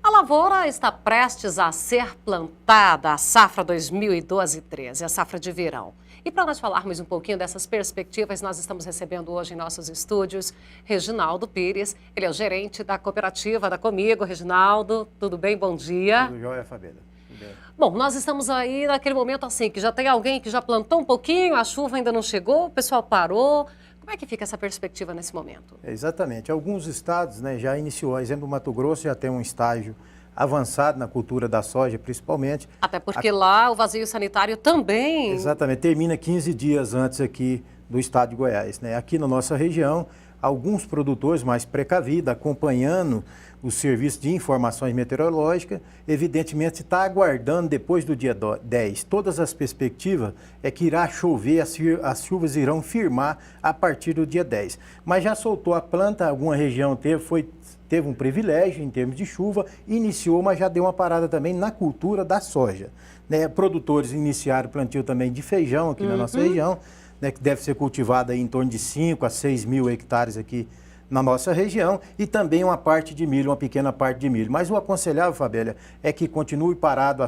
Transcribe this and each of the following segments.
A lavoura está prestes a ser plantada, a safra 2012-13, a safra de verão. E para nós falarmos um pouquinho dessas perspectivas, nós estamos recebendo hoje em nossos estúdios Reginaldo Pires. Ele é o gerente da cooperativa da Comigo. Reginaldo, tudo bem? Bom dia. Tudo jóia, Fabíola. Bom, nós estamos aí naquele momento assim, que já tem alguém que já plantou um pouquinho, a chuva ainda não chegou, o pessoal parou. Como é que fica essa perspectiva nesse momento? Exatamente. Alguns estados já iniciou, exemplo, o Mato Grosso já tem um estágio avançado na cultura da soja, principalmente. Até porque lá o vazio sanitário também... Exatamente, termina 15 dias antes aqui do estado de Goiás, Aqui na nossa região, alguns produtores mais precavidos, acompanhando o serviço de informações meteorológicas, evidentemente está aguardando depois do dia 10. Todas as perspectivas é que irá chover, as chuvas irão firmar a partir do dia 10. Mas já soltou a planta, alguma região teve um privilégio em termos de chuva, iniciou, mas já deu uma parada também na cultura da soja. Produtores iniciaram o plantio também de feijão aqui na nossa região, que deve ser cultivado aí em torno de 5 a 6 mil hectares aqui na nossa região, e também uma parte de milho, uma pequena parte de milho. Mas o aconselhável, Fabélia, é que continue parado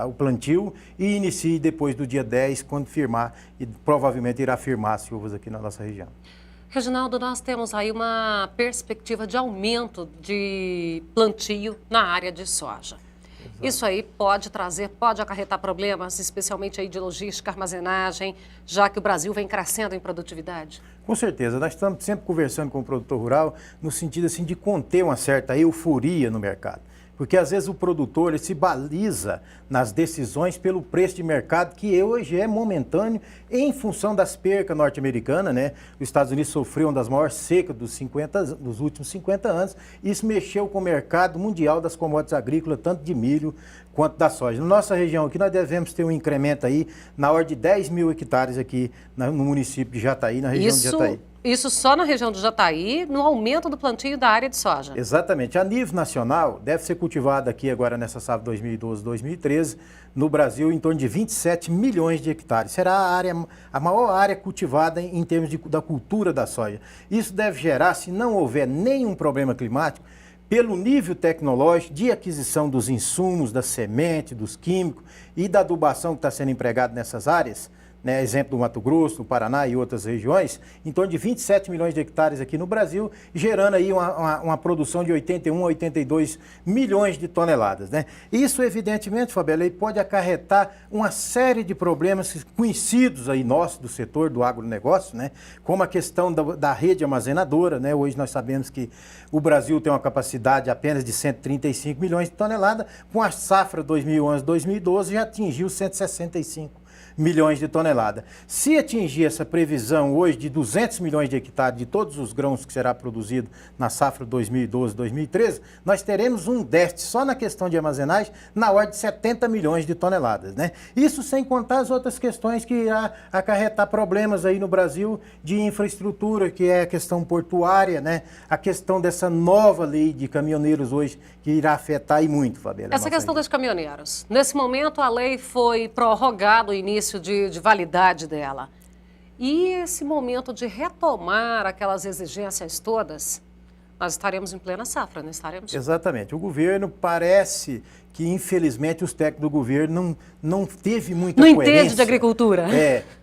o plantio e inicie depois do dia 10, quando firmar, e provavelmente irá firmar as chuvas aqui na nossa região. Reginaldo, nós temos aí uma perspectiva de aumento de plantio na área de soja. Exato. Isso aí pode acarretar problemas, especialmente aí de logística, armazenagem, já que o Brasil vem crescendo em produtividade? Com certeza, nós estamos sempre conversando com o produtor rural no sentido assim de conter uma certa euforia no mercado. Porque às vezes o produtor ele se baliza nas decisões pelo preço de mercado, que hoje é momentâneo em função das percas norte-americanas, Os Estados Unidos sofreu uma das maiores secas dos últimos 50 anos. Isso mexeu com o mercado mundial das commodities agrícolas, tanto de milho quanto da soja. Na nossa região aqui nós devemos ter um incremento aí na ordem de 10 mil hectares aqui no município de Jataí, na região de Jataí. Isso só na região de Jataí, no aumento do plantio da área de soja. Exatamente. A nível nacional, deve ser cultivado aqui agora nessa safra 2012-2013, no Brasil, em torno de 27 milhões de hectares. Será a maior área cultivada em termos da cultura da soja. Isso deve gerar, se não houver nenhum problema climático, pelo nível tecnológico de aquisição dos insumos, da semente, dos químicos e da adubação que está sendo empregado nessas áreas, exemplo do Mato Grosso, do Paraná e outras regiões, em torno de 27 milhões de hectares aqui no Brasil, gerando aí uma produção de 81 a 82 milhões de toneladas. Isso, evidentemente, Fabíola, pode acarretar uma série de problemas conhecidos aí nossos do setor do agronegócio, como a questão da rede armazenadora. Hoje nós sabemos que o Brasil tem uma capacidade apenas de 135 milhões de toneladas, com a safra 2011-2012 já atingiu 165 milhões de toneladas. Se atingir essa previsão hoje de 200 milhões de hectares de todos os grãos que será produzido na safra 2012-2013, nós teremos um déficit só na questão de armazenagem na ordem de 70 milhões de toneladas. Isso sem contar as outras questões que irá acarretar problemas aí no Brasil de infraestrutura, que é a questão portuária, a questão dessa nova lei de caminhoneiros hoje, que irá afetar e muito, Fabíola. Essa questão dos caminhoneiros. Nesse momento a lei foi prorrogada, o início de validade dela. E esse momento de retomar aquelas exigências todas, nós estaremos em plena safra, não estaremos? Exatamente. O governo parece que, infelizmente, os técnicos do governo não teve muita coerência. Não entende de agricultura.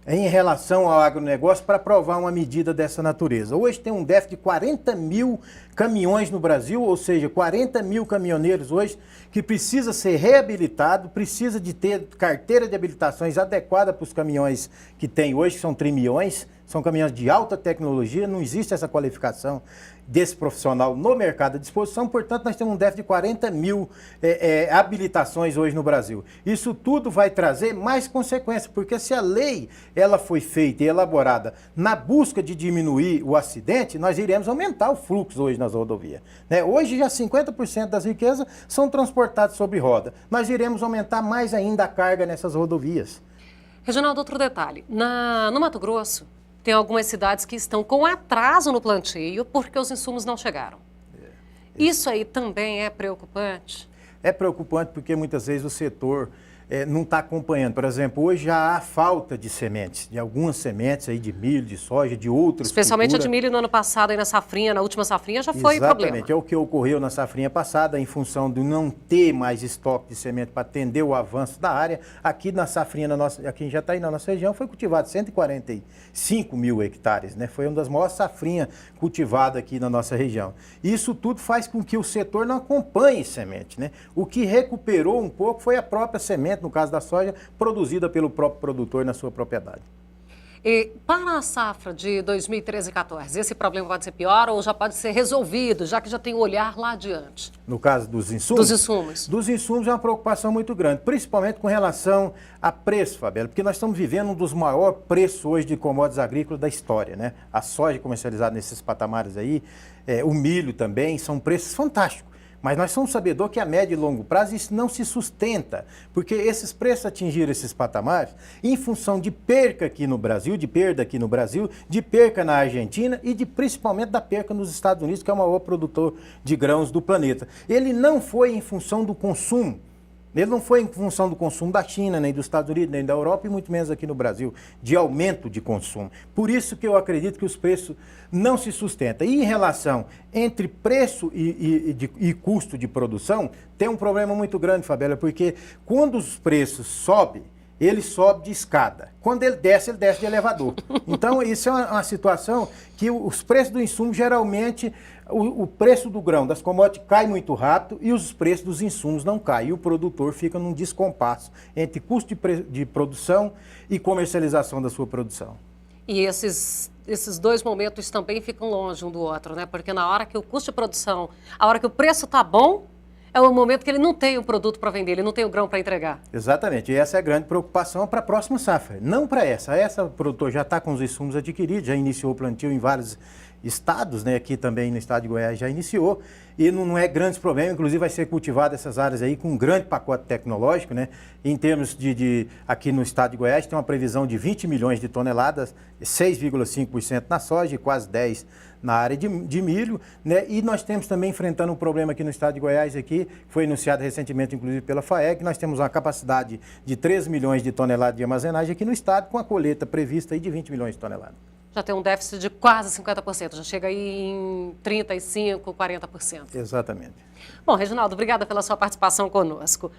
Em relação ao agronegócio para aprovar uma medida dessa natureza. Hoje tem um déficit de 40 mil caminhões no Brasil, ou seja, 40 mil caminhoneiros hoje que precisa ser reabilitado, precisa de ter carteira de habilitações adequada para os caminhões que tem hoje, que são trimilhões, são caminhões de alta tecnologia, não existe essa qualificação desse profissional no mercado à disposição, portanto nós temos um déficit de 40 mil habilitações hoje no Brasil. Isso tudo vai trazer mais consequências, porque se a lei ela foi feita e elaborada na busca de diminuir o acidente, nós iremos aumentar o fluxo hoje nas rodovias. Hoje já 50% das riquezas são transportadas sobre roda. Nós iremos aumentar mais ainda a carga nessas rodovias. Reginaldo, outro detalhe. No Mato Grosso, tem algumas cidades que estão com atraso no plantio porque os insumos não chegaram. Isso aí também é preocupante? É preocupante porque muitas vezes o setor não está acompanhando. Por exemplo, hoje já há falta de sementes, de algumas sementes aí de milho, de soja, de outras Especialmente culturas. a de milho no ano passado, aí na safrinha, na última safrinha, já foi problema. Exatamente, é o que ocorreu na safrinha passada, em função de não ter mais estoque de semente para atender o avanço da área. Aqui na safrinha, aqui em Jataí, na nossa região, foi cultivado 145 mil hectares, né? Foi uma das maiores safrinhas cultivadas aqui na nossa região. Isso tudo faz com que o setor não acompanhe semente, né? O que recuperou um pouco foi a própria semente, no caso da soja, produzida pelo próprio produtor na sua propriedade. E para a safra de 2013 e 2014, esse problema pode ser pior ou já pode ser resolvido, já que já tem o olhar lá adiante? No caso dos insumos? Dos insumos. Dos insumos é uma preocupação muito grande, principalmente com relação a preço, Fabíola, porque nós estamos vivendo um dos maiores preços hoje de commodities agrícolas da história, né? A soja comercializada nesses patamares aí, o milho também, são preços fantásticos. Mas nós somos sabedores que a médio e longo prazo isso não se sustenta, porque esses preços atingiram esses patamares em função de perca aqui no Brasil, de perda aqui no Brasil, de perca na Argentina e principalmente da perca nos Estados Unidos, que é o maior produtor de grãos do planeta. Ele não foi em função do consumo. Ele não foi em função do consumo da China, nem dos Estados Unidos, nem da Europa, e muito menos aqui no Brasil, de aumento de consumo. Por isso que eu acredito que os preços não se sustentam. E em relação entre preço e custo de produção, tem um problema muito grande, Fabíola, porque quando os preços sobem, ele sobe de escada. Quando ele desce de elevador. Então, isso é uma situação que os preços do insumo, geralmente, o preço do grão, das commodities, cai muito rápido e os preços dos insumos não caem. E o produtor fica num descompasso entre custo de produção e comercialização da sua produção. E esses dois momentos também ficam longe um do outro, né? Porque na hora que o custo de produção, a hora que o preço está bom, é o momento que ele não tem o produto para vender, ele não tem o grão para entregar. Exatamente, e essa é a grande preocupação para a próxima safra, não para essa. Essa o produtor já está com os insumos adquiridos, já iniciou o plantio em vários estados, né? Aqui também no estado de Goiás já iniciou, e não é grande problema, inclusive vai ser cultivado essas áreas aí com um grande pacote tecnológico, né? Em termos aqui no estado de Goiás tem uma previsão de 20 milhões de toneladas, 6,5% na soja e quase 10% na área de milho, né? E nós temos também enfrentando um problema aqui no estado de Goiás, aqui, foi anunciado recentemente, inclusive pela FAEG, nós temos uma capacidade de 3 milhões de toneladas de armazenagem aqui no estado, com a colheita prevista aí de 20 milhões de toneladas. Já tem um déficit de quase 50%, já chega aí em 35%, 40%. Exatamente. Bom, Reginaldo, obrigada pela sua participação conosco.